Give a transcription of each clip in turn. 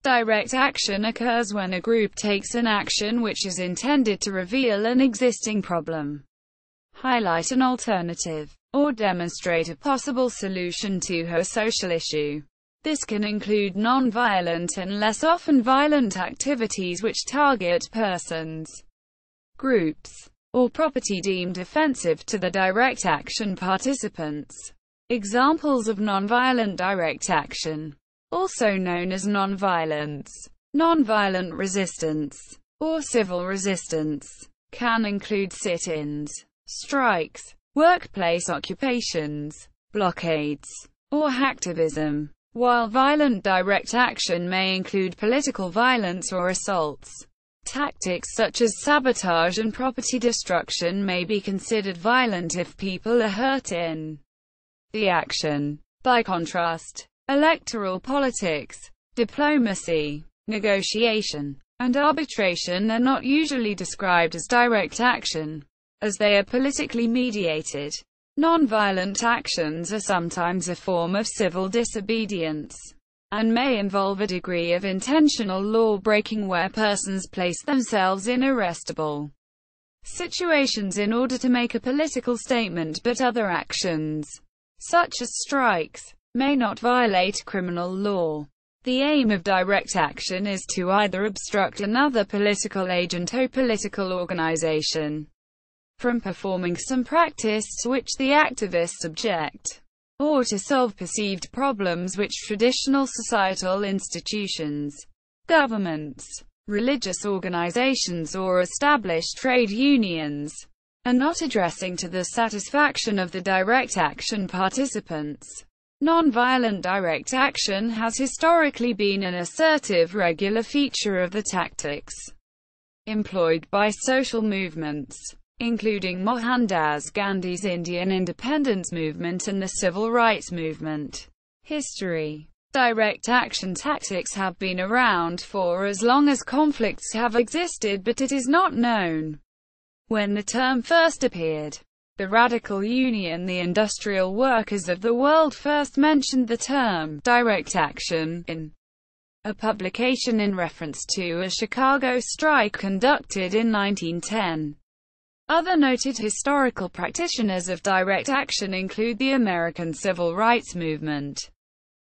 Direct action occurs when a group takes an action which is intended to reveal an existing problem, highlight an alternative, or demonstrate a possible solution to a social issue. This can include non-violent and less often violent activities which target persons, groups, or property deemed offensive to the direct action participants. Examples of non-violent direct action, also known as non-violence, non-violent resistance, or civil resistance, can include sit-ins, strikes, workplace occupations, blockades, or hacktivism, while violent direct action may include political violence or assaults. Tactics such as sabotage and property destruction may be considered violent if people are hurt in the action. By contrast, electoral politics, diplomacy, negotiation, and arbitration are not usually described as direct action, as they are politically mediated. Nonviolent actions are sometimes a form of civil disobedience, and may involve a degree of intentional law-breaking where persons place themselves in arrestable situations in order to make a political statement, but other actions, such as strikes, may not violate criminal law. The aim of direct action is to either obstruct another political agent or political organization from performing some practice to which the activists object, or to solve perceived problems which traditional societal institutions, governments, religious organizations or established trade unions are not addressing to the satisfaction of the direct action participants. Nonviolent direct action has historically been an assertive regular feature of the tactics employed by social movements, including Mohandas Gandhi's Indian independence movement and the civil rights movement. History. Direct action tactics have been around for as long as conflicts have existed, but it is not known when the term first appeared. The Radical Union, the industrial workers of the world, first mentioned the term direct action in a publication in reference to a Chicago strike conducted in 1910. Other noted historical practitioners of direct action include the American Civil Rights Movement,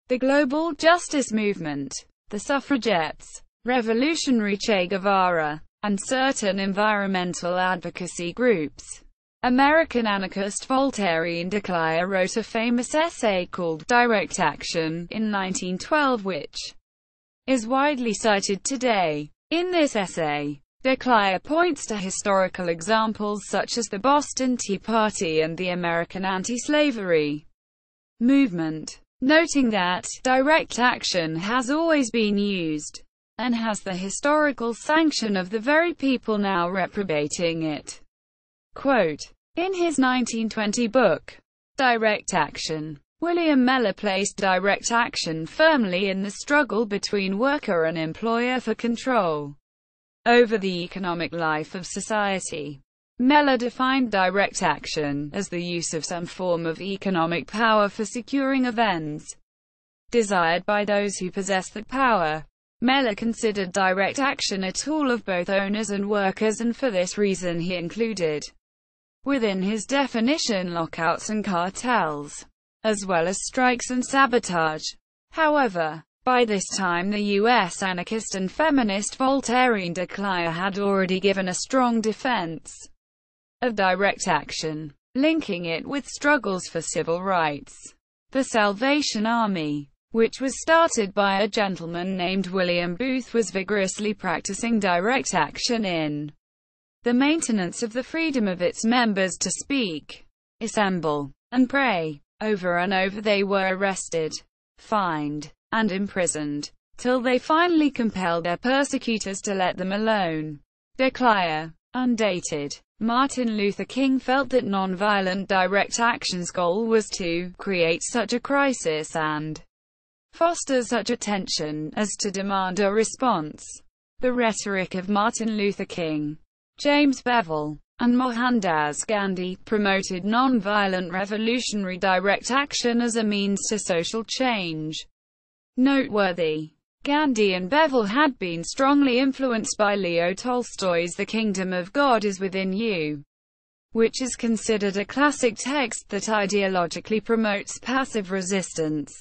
the Global Justice Movement, the suffragettes, Revolutionary Che Guevara, and certain environmental advocacy groups. American anarchist Voltaire de Cleyre wrote a famous essay called Direct Action in 1912, which is widely cited today. In this essay, de Cleyre points to historical examples such as the Boston Tea Party and the American anti-slavery movement, noting that direct action has always been used, and has the historical sanction of the very people now reprobating it. Quote, in his 1920 book, Direct Action, William Mellor placed direct action firmly in the struggle between worker and employer for control over the economic life of society. Mellor defined direct action as the use of some form of economic power for securing of ends desired by those who possess that power. Mellor considered direct action a tool of both owners and workers, and for this reason he included within his definition lockouts and cartels, as well as strikes and sabotage. However, by this time the U.S. anarchist and feminist Voltaire de Cleyre had already given a strong defense of direct action, linking it with struggles for civil rights. The Salvation Army, which was started by a gentleman named William Booth, was vigorously practicing direct action in the maintenance of the freedom of its members to speak, assemble, and pray. Over and over they were arrested, fined, and imprisoned, till they finally compelled their persecutors to let them alone. De Cleyre, undated. Martin Luther King felt that nonviolent direct action's goal was to create such a crisis and foster such a tension as to demand a response. The rhetoric of Martin Luther King, James Bevel, and Mohandas Gandhi promoted nonviolent revolutionary direct action as a means to social change. Noteworthy. Gandhi and Bevel had been strongly influenced by Leo Tolstoy's The Kingdom of God is Within You, which is considered a classic text that ideologically promotes passive resistance.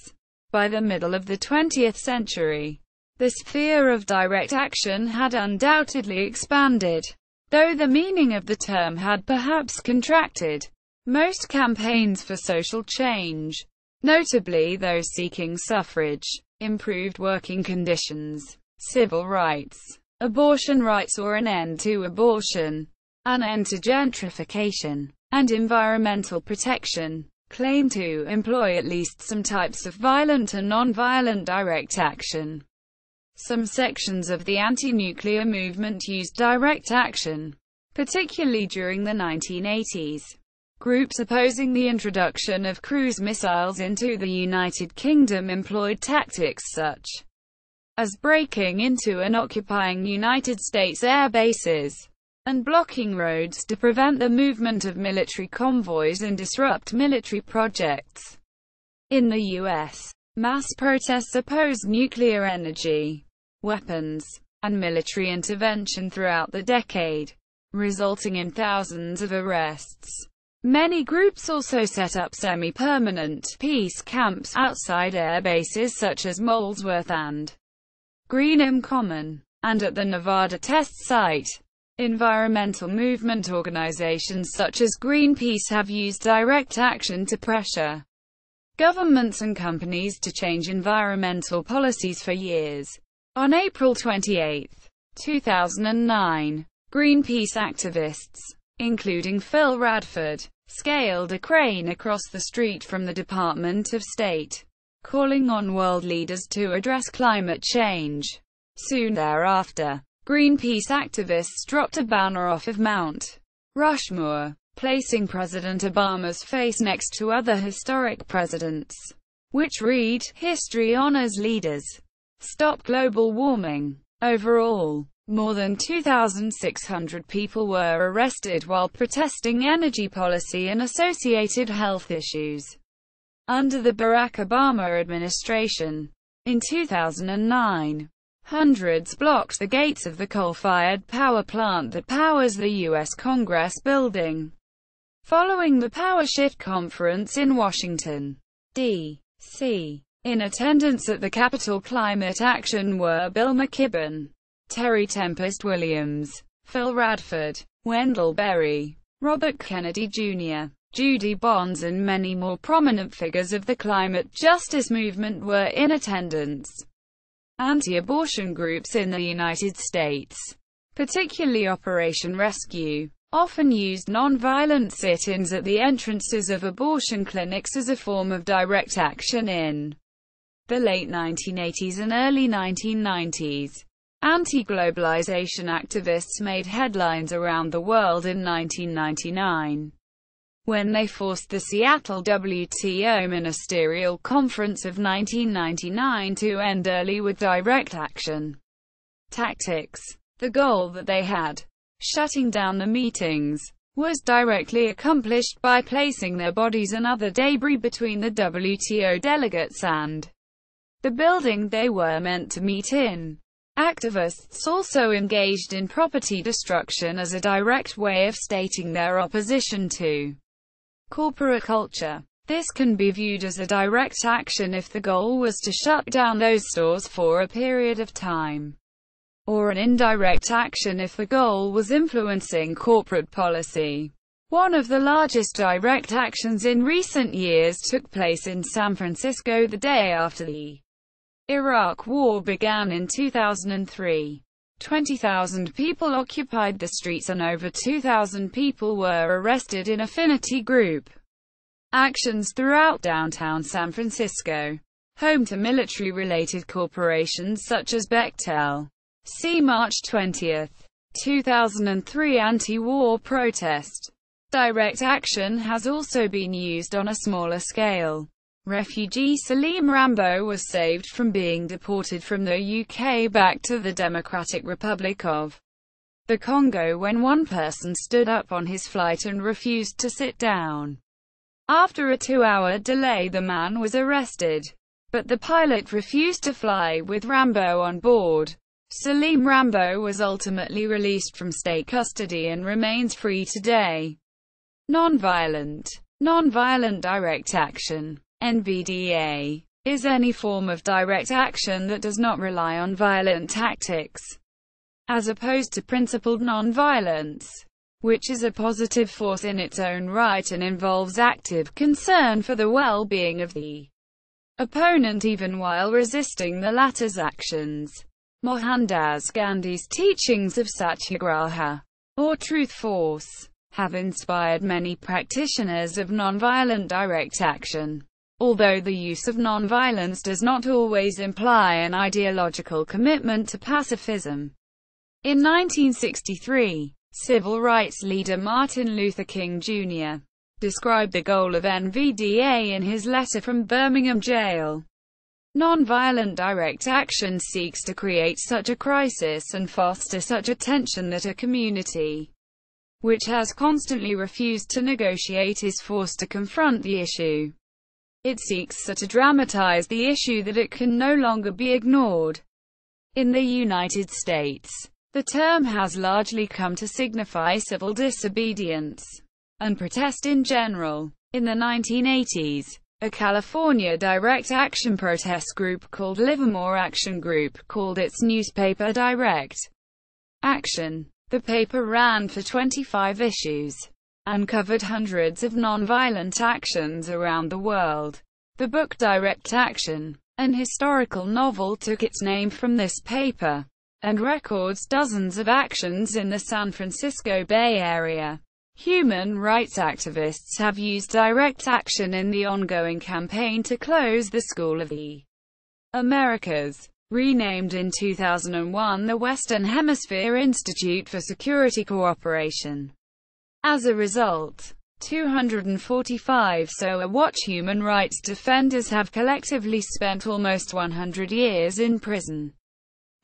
By the middle of the 20th century, the sphere of direct action had undoubtedly expanded, though the meaning of the term had perhaps contracted. Most campaigns for social change, notably those seeking suffrage, improved working conditions, civil rights, abortion rights or an end to abortion, an end to gentrification, and environmental protection, claim to employ at least some types of violent and non-violent direct action. Some sections of the anti-nuclear movement used direct action, particularly during the 1980s. Groups opposing the introduction of cruise missiles into the United Kingdom employed tactics such as breaking into and occupying United States air bases, and blocking roads to prevent the movement of military convoys and disrupt military projects. In the U.S., mass protests opposed nuclear energy, weapons, and military intervention throughout the decade, resulting in thousands of arrests. Many groups also set up semi-permanent peace camps outside air bases such as Molesworth and Greenham Common, and at the Nevada test site. Environmental movement organizations such as Greenpeace have used direct action to pressure governments and companies to change environmental policies for years. On April 28, 2009, Greenpeace activists, including Phil Radford, scaled a crane across the street from the Department of State, calling on world leaders to address climate change. Soon thereafter, Greenpeace activists dropped a banner off of Mount Rushmore, placing President Obama's face next to other historic presidents, which read, "History honors leaders. Stop global warming." Overall, more than 2,600 people were arrested while protesting energy policy and associated health issues under the Barack Obama administration. In 2009, hundreds blocked the gates of the coal-fired power plant that powers the U.S. Congress building. Following the Power Shift Conference in Washington, D.C., in attendance at the Capitol Climate Action were Bill McKibben, Terry Tempest Williams, Phil Radford, Wendell Berry, Robert Kennedy Jr., Judy Bonds and many more prominent figures of the climate justice movement were in attendance. Anti-abortion groups in the United States, particularly Operation Rescue, often used non-violent sit-ins at the entrances of abortion clinics as a form of direct action in the late 1980s and early 1990s. Anti-globalization activists made headlines around the world in 1999, when they forced the Seattle WTO Ministerial Conference of 1999 to end early with direct action tactics. The goal that they had, shutting down the meetings, was directly accomplished by placing their bodies and other debris between the WTO delegates and the building they were meant to meet in. Activists also engaged in property destruction as a direct way of stating their opposition to corporate culture. This can be viewed as a direct action if the goal was to shut down those stores for a period of time, or an indirect action if the goal was influencing corporate policy. One of the largest direct actions in recent years took place in San Francisco the day after the Iraq War began in 2003. 20,000 people occupied the streets and over 2,000 people were arrested in affinity group actions throughout downtown San Francisco, home to military-related corporations such as Bechtel. See March 20, 2003 anti-war protest. Direct action has also been used on a smaller scale. Refugee Salim Rambo was saved from being deported from the UK back to the Democratic Republic of the Congo when one person stood up on his flight and refused to sit down. After a 2-hour delay, the man was arrested. but the pilot refused to fly with Rambo on board. Salim Rambo was ultimately released from state custody and remains free today. Nonviolent. Nonviolent direct action, NVDA, is any form of direct action that does not rely on violent tactics, as opposed to principled nonviolence, which is a positive force in its own right and involves active concern for the well-being of the opponent even while resisting the latter's actions. Mohandas Gandhi's teachings of satyagraha, or truth force, have inspired many practitioners of nonviolent direct action, although the use of nonviolence does not always imply an ideological commitment to pacifism. In 1963, civil rights leader Martin Luther King Jr. described the goal of NVDA in his letter from Birmingham jail. Nonviolent direct action seeks to create such a crisis and foster such a tension that a community which has constantly refused to negotiate is forced to confront the issue. It seeks so to dramatize the issue that it can no longer be ignored. In the United States, the term has largely come to signify civil disobedience and protest in general. In the 1980s, a California direct action protest group called Livermore Action Group called its newspaper Direct Action. The paper ran for 25 issues and covered hundreds of nonviolent actions around the world. The book Direct Action, an historical novel, took its name from this paper and records dozens of actions in the San Francisco Bay Area. Human rights activists have used direct action in the ongoing campaign to close the School of the Americas, renamed in 2001 the Western Hemisphere Institute for Security Cooperation. As a result, 245 SOA Watch human rights defenders have collectively spent almost 100 years in prison.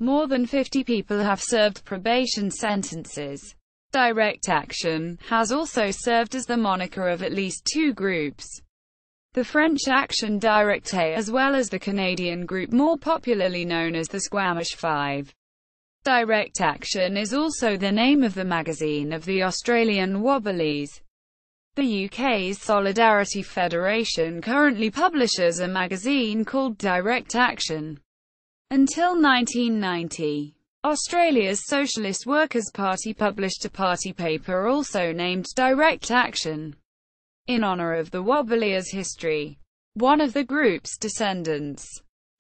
More than 50 people have served probation sentences. Direct action has also served as the moniker of at least two groups: the French Action Directe as well as the Canadian group more popularly known as the Squamish Five. Direct Action is also the name of the magazine of the Australian Wobblies. The UK's Solidarity Federation currently publishes a magazine called Direct Action. Until 1990, Australia's Socialist Workers' Party published a party paper also named Direct Action, in honour of the Wobbliers' history. One of the group's descendants,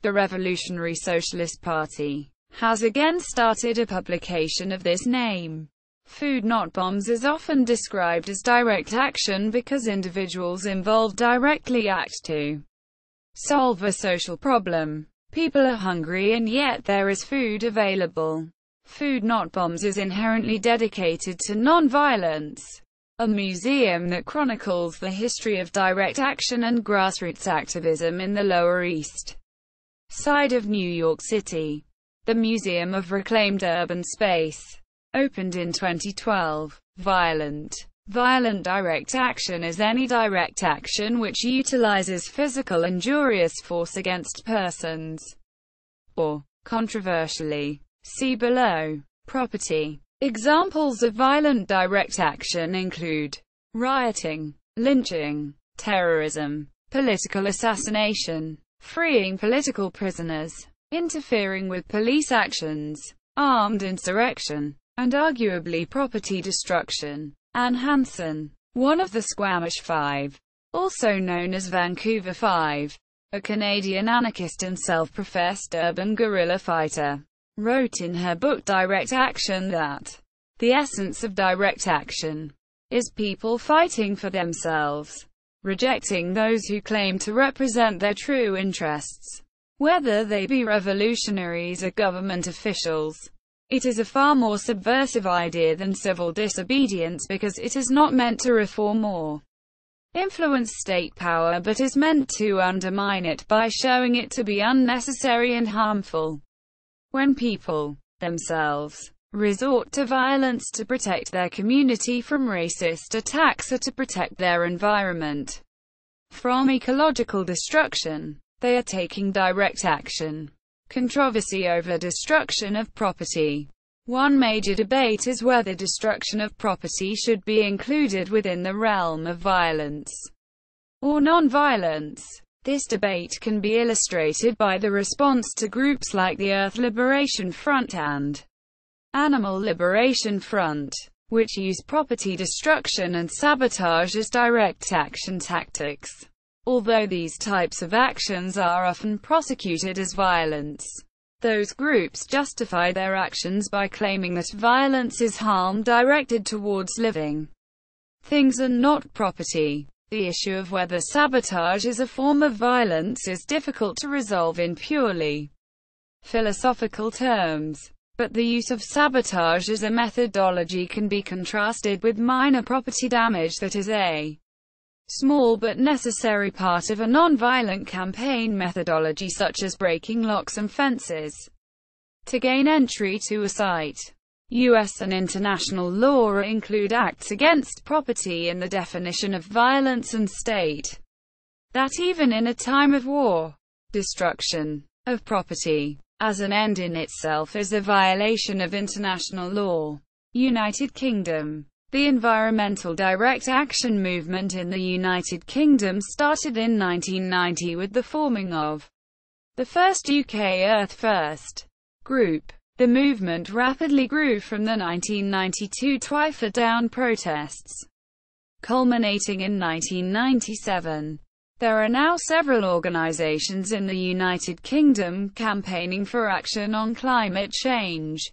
the Revolutionary Socialist Party, has again started a publication of this name. Food Not Bombs is often described as direct action because individuals involved directly act to solve a social problem. People are hungry and yet there is food available. Food Not Bombs is inherently dedicated to nonviolence, a museum that chronicles the history of direct action and grassroots activism in the Lower East Side of New York City. The Museum of Reclaimed Urban Space opened in 2012. Violent direct action is any direct action which utilizes physical injurious force against persons or, controversially, see below, property. Examples of violent direct action include rioting, lynching, terrorism, political assassination, freeing political prisoners, interfering with police actions, armed insurrection, and arguably property destruction. Anne Hansen, one of the Squamish Five, also known as Vancouver Five, a Canadian anarchist and self-professed urban guerrilla fighter, wrote in her book Direct Action that the essence of direct action is people fighting for themselves, rejecting those who claim to represent their true interests, whether they be revolutionaries or government officials. It is a far more subversive idea than civil disobedience because it is not meant to reform or influence state power but is meant to undermine it by showing it to be unnecessary and harmful. When people, themselves, resort to violence to protect their community from racist attacks or to protect their environment from ecological destruction, They are taking direct action. Controversy over destruction of property. One major debate is whether destruction of property should be included within the realm of violence or non-violence. This debate can be illustrated by the response to groups like the Earth Liberation Front and Animal Liberation Front, which use property destruction and sabotage as direct action tactics. Although these types of actions are often prosecuted as violence, those groups justify their actions by claiming that violence is harm directed towards living things and not property. The issue of whether sabotage is a form of violence is difficult to resolve in purely philosophical terms, but the use of sabotage as a methodology can be contrasted with minor property damage that is a small but necessary part of a non-violent campaign methodology, such as breaking locks and fences to gain entry to a site. U.S. and international law include acts against property in the definition of violence and state that even in a time of war, destruction of property as an end in itself is a violation of international law. United Kingdom. The environmental direct action movement in the United Kingdom started in 1990 with the forming of the first UK Earth First group. The movement rapidly grew from the 1992 Twyford Down protests, culminating in 1997. There are now several organisations in the United Kingdom campaigning for action on climate change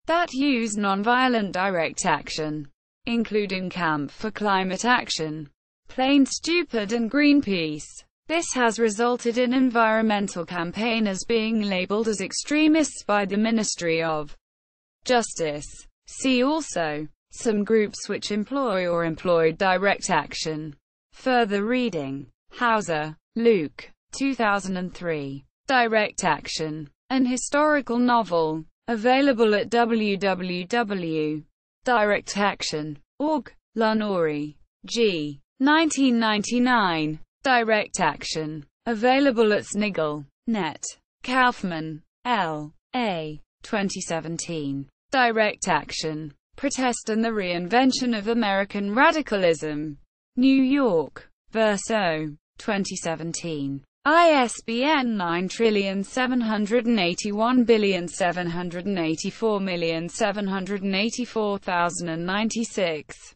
that use non-violent direct action, including Camp for Climate Action, Plain Stupid and Greenpeace. This has resulted in environmental campaigners being labelled as extremists by the Ministry of Justice. See also, some groups which employ or employed direct action. Further reading. Hauser, Luke, 2003. Direct Action. An historical novel. Available at www.directaction.org. Lunori, G. 1999. Direct Action. Available at Sniggle.net. Kaufman, L. A. 2017. Direct Action. Protest and the Reinvention of American Radicalism. New York. Verso. 2017. ISBN 9781784784096.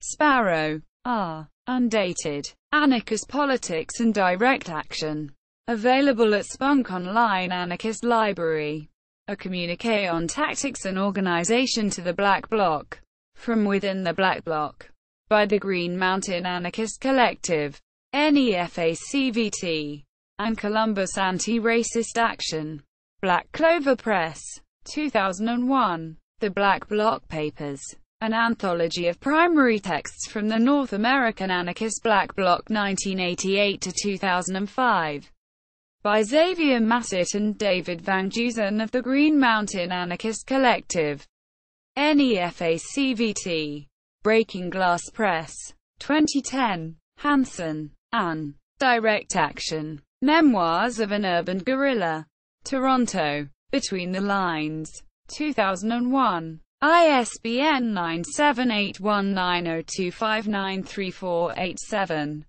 Sparrow, R. Undated. Anarchist Politics and Direct Action. Available at Spunk Online Anarchist Library. A communique on tactics and organization to the Black Bloc. From Within the Black Bloc. By the Green Mountain Anarchist Collective. NEFACVT. And Columbus Anti-Racist Action. Black Clover Press. 2001. The Black Bloc Papers. An anthology of primary texts from the North American Anarchist Black Bloc 1988 to 2005. By Xavier Massett and David Van Dusen of the Green Mountain Anarchist Collective. NEFACVT. Breaking Glass Press. 2010. Hansen, Anne. Direct Action. Memoirs of an Urban Guerrilla. Toronto. Between the Lines. 2001. ISBN 9781902593487.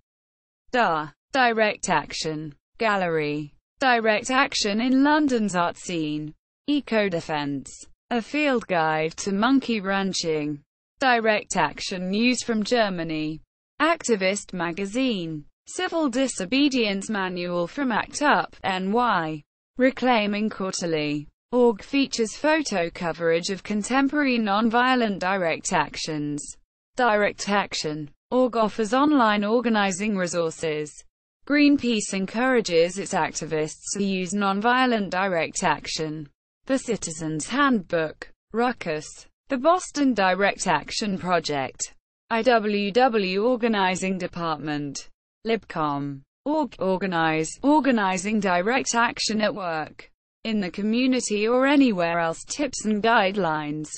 Direct Action. Gallery. Direct Action in London's Art Scene. Eco-Defense. A Field Guide to Monkey Ranching. Direct Action News from Germany. Activist Magazine. Civil Disobedience Manual from ACT UP, NY. Reclaiming Quarterly. Org features photo coverage of contemporary non-violent direct actions. Direct Action. Org offers online organizing resources. Greenpeace encourages its activists to use non-violent direct action. The Citizen's Handbook. Ruckus. The Boston Direct Action Project. IWW Organizing Department. Libcom. Org. Organizing direct action at work, in the community or anywhere else. Tips and guidelines.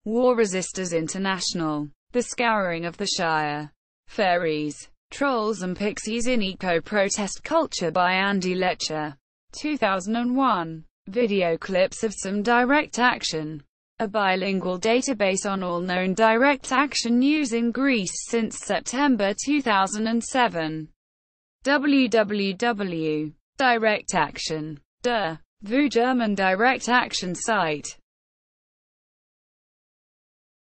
War Resisters International. The Scouring of the Shire. Ferries. Trolls and Pixies in Eco-Protest Culture by Andy Letcher. 2001. Video clips of some direct action. A bilingual database on all known direct action news in Greece since September 2007. www.directaction.de, VU German direct action site.